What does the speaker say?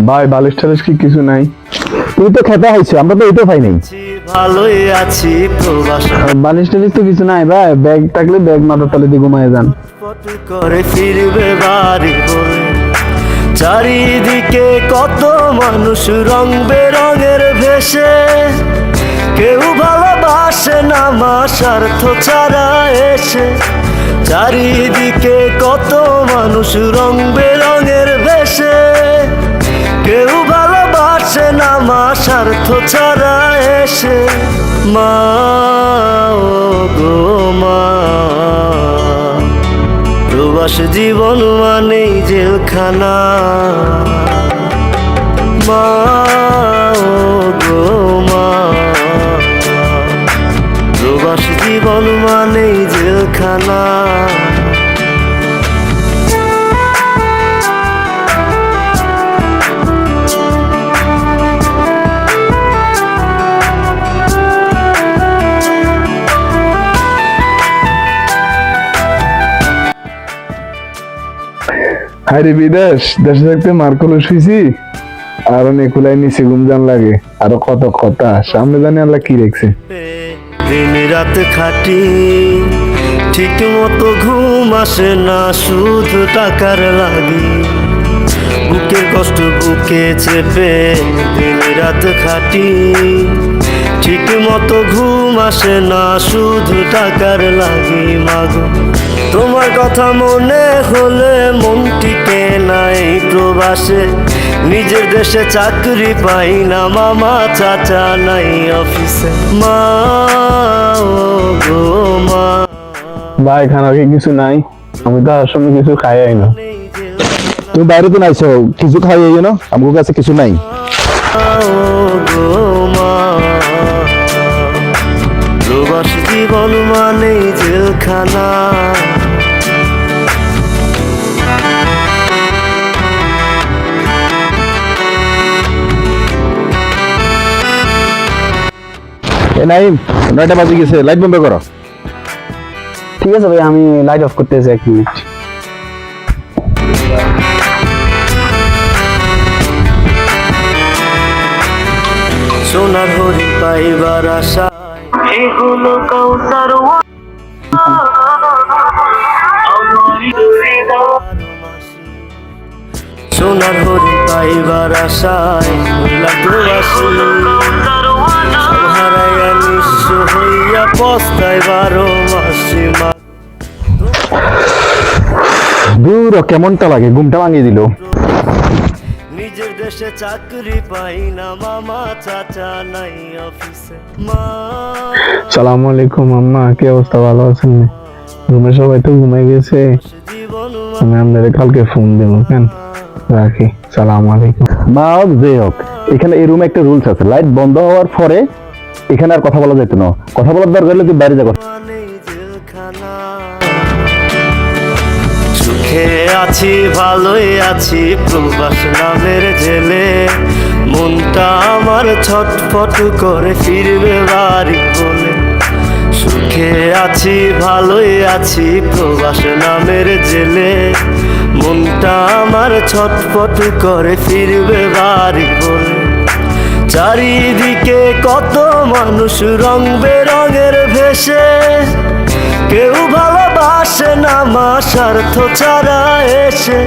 ভাই বালিশ টালিশ কি কিছু নাই? তুই তো খেতে আইছো, আমরা তো এইটা পাই নাই। ভালোই আছি প্রবাস বালিশ টালিশ তো কিছু নাই ভাই, ব্যাগ থাকলে ব্যাগ মাথার তলে দিয়ে ঘুমায় যান। করে ফিরবে বাড়ি বলে চারিদিকে কত মানুষ রং বেরঙের ভেসে কেউ ভালোবাসে না মা স্বার্থ ছাড়া এসে চারিদিকে কত মানুষ রং বেরঙের ভেসে কেউ ভালোবাসে না মা স্বার্থ ছাড়া এসে মা ও গো মা প্রবাস জীবন মানেই জেলখানা মা ও গো মা প্রবাস জীবন মানেই জেলখানা আরে বিদেশ, দেশে থাকতে মার্কলে শুইছি আর নেকুলাই নিচে ঘুম জান লাগে, আরো কত কথা সামনে জানি আল্লাহ কি রেখছে। দিন রাত খাটি ঠিক মতো ঘুম আসে না শুধু টাকার লাগি বুকের কষ্ট বুকে চেপে দিন রাত খাটি ঠিক মতো ঘুম আসে না শুধু টাকার লাগি মাগো তোমার কথা মনে হলে মন টিকে নাই প্রবাসে নিজের দেশে চাকরি পাই না মামা চাচা নাই অফিসে মা ও গো মা ভাই খানা কি কিছু নাই? আমি তো আসলে কিছু খাই না। তুমি বাইরে তো নাইছো, কিছু খাই আইও না, আমার কাছে কিছু নাই। প্রবাস জীবন মানেই জেলখানা এ নাইম, 9টা বাজে গেছে, লাইট বন্ধ করো। ঠিক আছে ভাই, আমি লাইট অফ করতেছি 1 মিনিট। সোনার হরি পাইবার আশায় এগুলো কাউসার সোনার হরি পাইবার আশায় প্রবাসী হারাইয়া নিঃস্ব হইয়া পস্তায় 12 মাসি মা দূর কেমনটা লাগে, ঘুমটা ভাঙিয়ে দিল। নিজের দেশে চাকরি পাই না মামা চাচা নাই অফিসে মা সালামু আলাইকুম আম্মা, কি অবস্থা? ভালো আছেন? রুমে সবাই তো ঘুমাই গেছে, জীবন আমি আপনাদের কালকে ফোন দেবো। কেন রাখি, সালামু আলাইকুম। মা হোক যে হোক, এখানে এই রুমে একটা রুলস আছে, লাইট বন্ধ হওয়ার পরে এখানে আর কথা বলা যেত না। কথা বলার দরকার হলে তুই বাইরে যা। মানেই জেলখানা সুখে আছি ভালোই আছি প্রবাস নামের জেলে মনটা আমার ছটফট করে ফিরবে বাড়ি বলে সুখে আছি ভালোই আছি প্রবাস নামের জেলে মনটা আমার ছটফট করে ফিরবে বাড়ি বলে চারিদিকে কত মানুষ রং বেরঙের ভেসে কেউ ভালোবাসে না মা স্বার্থ ছাড়া এসে